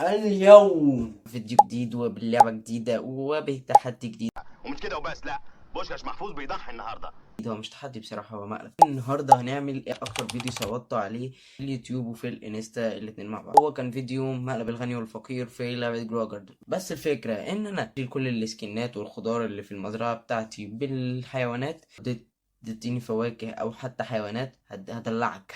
اليوم فيديو جديد وباللعبة جديدة وبتحدي جديد. ومش كده وبس، لا، بوشكاش محفوظ بيضحي النهارده. هو مش تحدي بصراحة، هو مقلب. النهاردة هنعمل ايه اكتر فيديو صوتوا عليه في اليوتيوب وفي الانستا الاتنين مع بعض. هو كان فيديو مقلب الغني والفقير في لعبة جرو جاردن. بس الفكرة ان انا اشيل كل السكنات والخضار اللي في المزرعة بتاعتي بالحيوانات. تديني فواكه او حتى حيوانات هدلعك.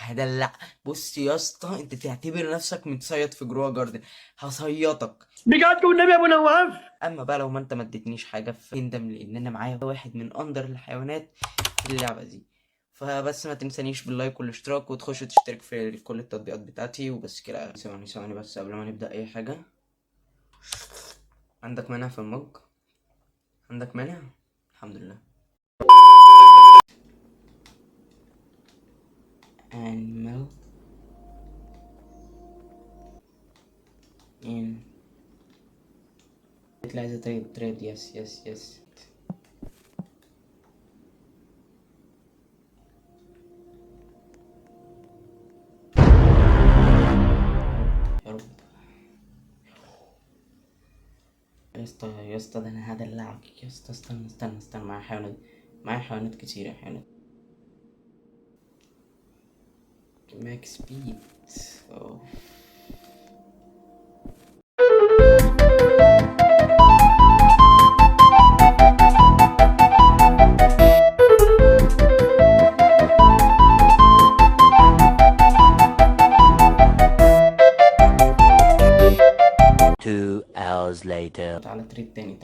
بص يا اسطى، انت تعتبر نفسك متصيد في جرو جاردن، هصيطك بجد والنبي يا ابو نواف. اما بقى لو ما انت ما اديتنيش حاجه فاندم، لان انا معايا واحد من اندر الحيوانات في اللعبه دي. فبس ما تنسانيش باللايك والاشتراك وتخش تشترك في كل التطبيقات بتاعتي وبس كده. ثواني بس قبل ما نبدا اي حاجه. عندك مانع في المج؟ عندك مانع؟ الحمد لله. animal in عايزة تريد يس. يا رب يا اسطى، ده انا هدلعك يا اسطى. استنى معايا حيوانات كتير يا حيوانات. ماكس سبيد. أوه. Two hours later. تعالى تريد تاني.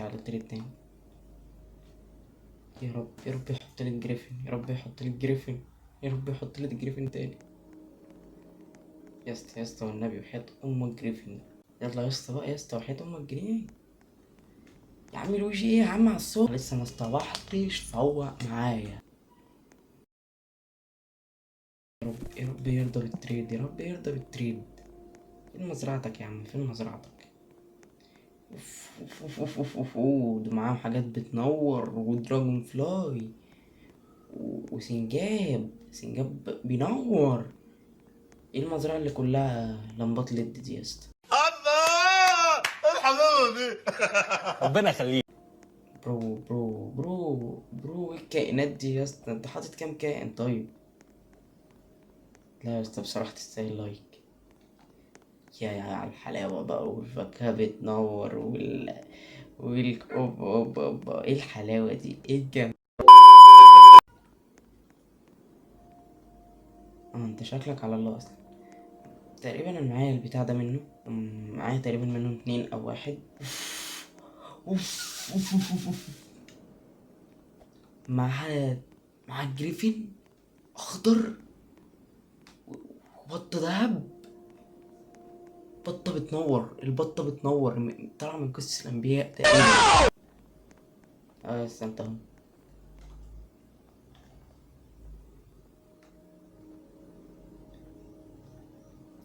يا رب يحط لي الجريفن، يا رب يحط لي الجريفن تاني. يا اسطى والنبي وحياة امك جريفن. يلا يا اسطى بقى، يا اسطى وحياة امك جريفن. يا عم الوجي ايه يا عم على الصوت، لسه ما استوحتش فوق معايا. يا رب يرضى بالتريد. فين مزرعتك يا عم، فين مزرعتك؟ اوف ده معاهم حاجات بتنور ودراجون فلاي سنجاب بينور. ايه المزرعة اللي كلها لمبات ليد دي يا اسطى؟ الله، الحلاوه دي. ربنا يخليك. برو ايه الكائنات دي يا اسطى؟ انت حاطط كام كائن طيب؟ لا يا اسطى بصراحة تستاهل لايك. يا على الحلاوة بقى، والفاكهة بتنور أوبا. ايه الحلاوة دي، ايه الجمال. انت شكلك على الله اصلا. تقريبا انا معايا البتاع ده منه. معايا تقريبا منه 2 أو 1. أوف. مع الجريفين اخضر وبطة دهب. البطة بتنور طالعة من قصص الأنبياء تقريبا. استنى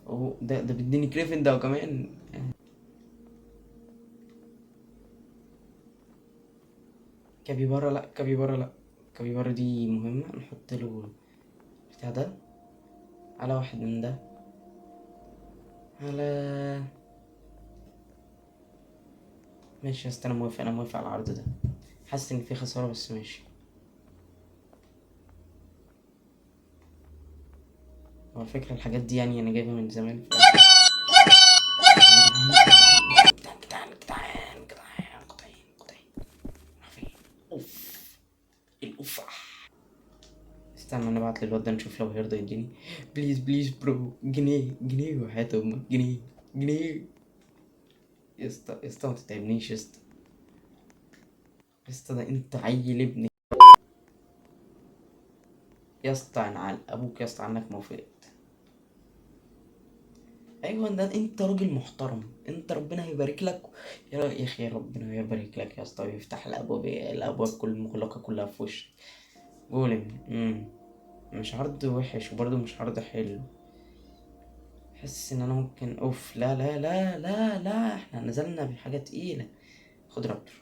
اهو. ده بيديني جريفن ده وكمان. كابيبارا لا. كابيبارا دي مهمة، نحط له بتاع ده على واحد من ده، على ماشي يا اسطى. انا موافق على العرض ده. حاسس ان في خسارة بس ماشي. هو الفكرة الحاجات دي يعني انا جايبها من زمان. جدعان. اوف الاوف. استنى انا ابعت للواد ده نشوف لو هيرضى يديني. بليز برو، جنيه وحياة امك جنيه. يا اسطى ما تتعبنيش يا اسطى. يا اسطى ده انت عيل ابني. يا اسطى عن ابوك يا اسطى عنك ما وافقت. ايوه ده انت راجل محترم، انت ربنا هيبارك لك. يا اخي ربنا يبارك لك يا اسطى ويفتح الابواب كل المغلقه كلها في وشك. جولم. مش عرض وحش وبرضه مش عرض حلو. حاسس ان انا ممكن اوف. لا احنا نزلنا بحاجه تقيله. خد رابتور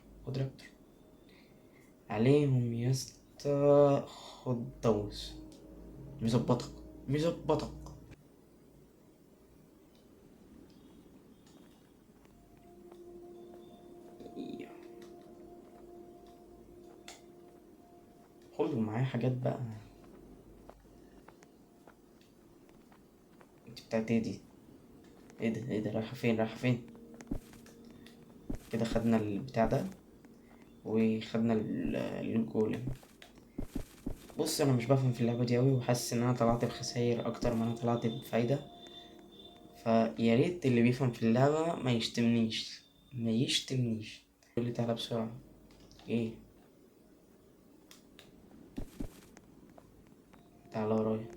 عليهم يا اسطى. خد طاووس. مظبطك. كله معايا حاجات بقى. انت بتاعت ايه دي؟ ايه ده رايحة فين رايحة فين؟ كده خدنا البتاع ده وخدنا الجولم. بص انا مش بفهم في اللعبة دي اوي، وحاسس ان انا طلعت بخساير اكتر ما انا طلعت بفايدة. فيا ريت اللي بيفهم في اللعبة ما يشتمنيش. يقول لي تعالى بسرعة. ايه؟ تعالى ورايا.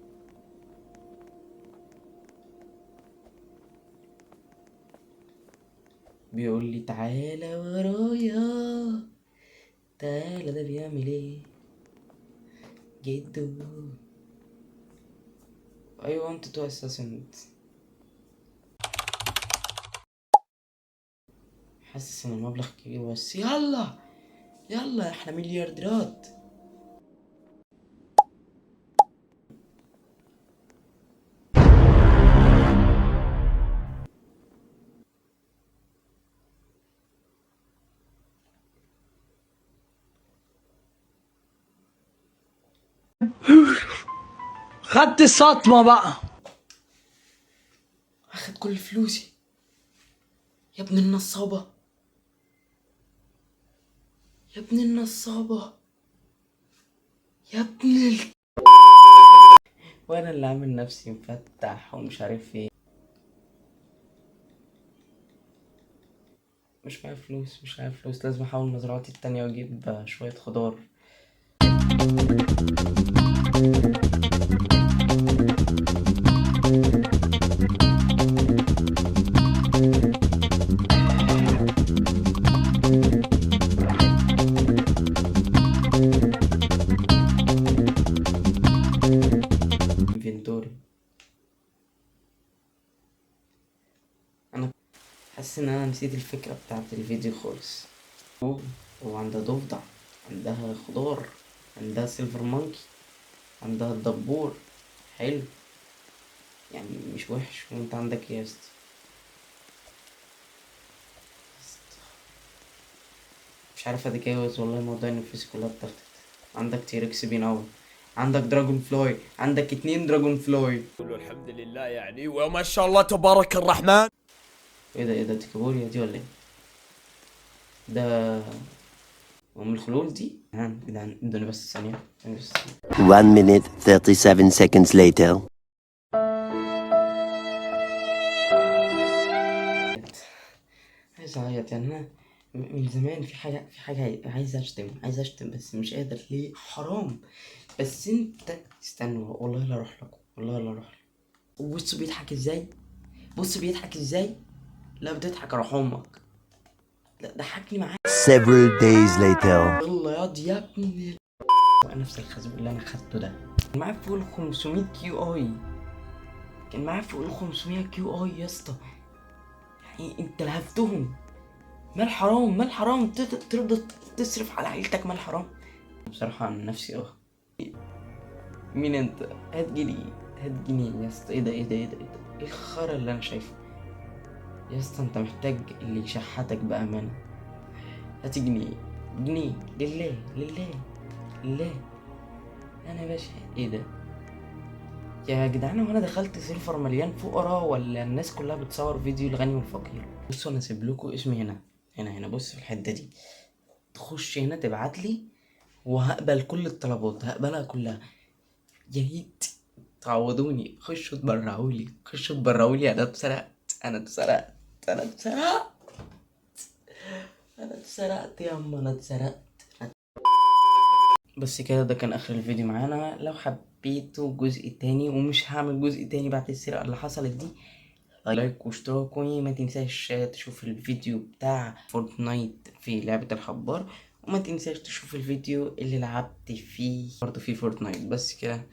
بيقول لي تعالى ورايا. تعالى، ده بيعمل ايه؟ جدو. I want to assassinate. حاسس ان المبلغ كبير بس يلا. يلا احنا مليارديرات. خدت الصدمة بقى. اخد كل فلوسي يا ابن النصابة. يا ابن النصابة. يا ابن وانا اللي عامل نفسي مفتح ومش عارف ايه. مش معايا فلوس لازم احول مزرعتي التانية واجيب شوية خضار. انفنتوري. انا حاسس ان انا نسيت الفكرة بتاعت الفيديو خالص. وعندها ضفدع، عندها خضار، عندها سيلفر مونكي، عندها الدبور. حلو يعني، مش وحش. وانت عندك ايه يا اسطى؟ مش عارف اتجاوز والله موضوع ان الفلوس كلها اتاخدت. عندك تيركس بينور، عندك دراجون فلوي، عندك 2 دراجون فلوي. الحمد لله يعني وما شاء الله تبارك الرحمن. ايه ده تكابوريا دي ولا ايه؟ ده ام الخلول دي. جدعان ادوني بس ثانية. 1 minute 37 seconds later. عايز اعيط يعني. انا من زمان في حاجة عايز اشتم بس مش قادر. ليه؟ حرام. بس انت استنوا والله لا اروح لكم، والله لا اروح لكم. بص بيضحك ازاي. لا بتضحك اروح امك. لا ضحكني معاك. Several days later. يلا ياض يا ابني. نفس الخازوق اللي انا خدته ده كان معاه فوق ال 500 كيو اي. كان معاه فوق ال 500 كيو اي يا اسطى. يعني انت لهفتهم. مال حرام ترضى تصرف على عيلتك؟ مال حرام. بصراحة عن نفسي مين انت؟ هات جنيه يا اسطى. ايه الخرا اللي انا شايفه يا اسطى؟ انت محتاج اللي يشحتك بأمانة. هات جنيه لله. انا يا باشا ايه ده يا جدعان؟ وانا دخلت سيرفر مليان فقراء ولا الناس كلها بتصور فيديو الغني والفقير؟ بصوا انا اسيب لكم اسمي هنا. بص في الحته دي تخش هنا تبعت لي وهقبل كل الطلبات، هقبلها كلها. يا ريت تعوضوني. خشوا تبرعوا لي. انا اتسرقت يا اما انا اتسرقت. بس كده ده كان اخر الفيديو معانا. لو حبيتوا جزء تاني، ومش هعمل جزء تاني بعد السرقة اللي حصلت دي، لايك واشتراك. وما تنساش تشوف الفيديو بتاع فورتنايت في لعبة الحبار، وما تنساش تشوف الفيديو اللي لعبت فيه برضه في فورتنايت. بس كده.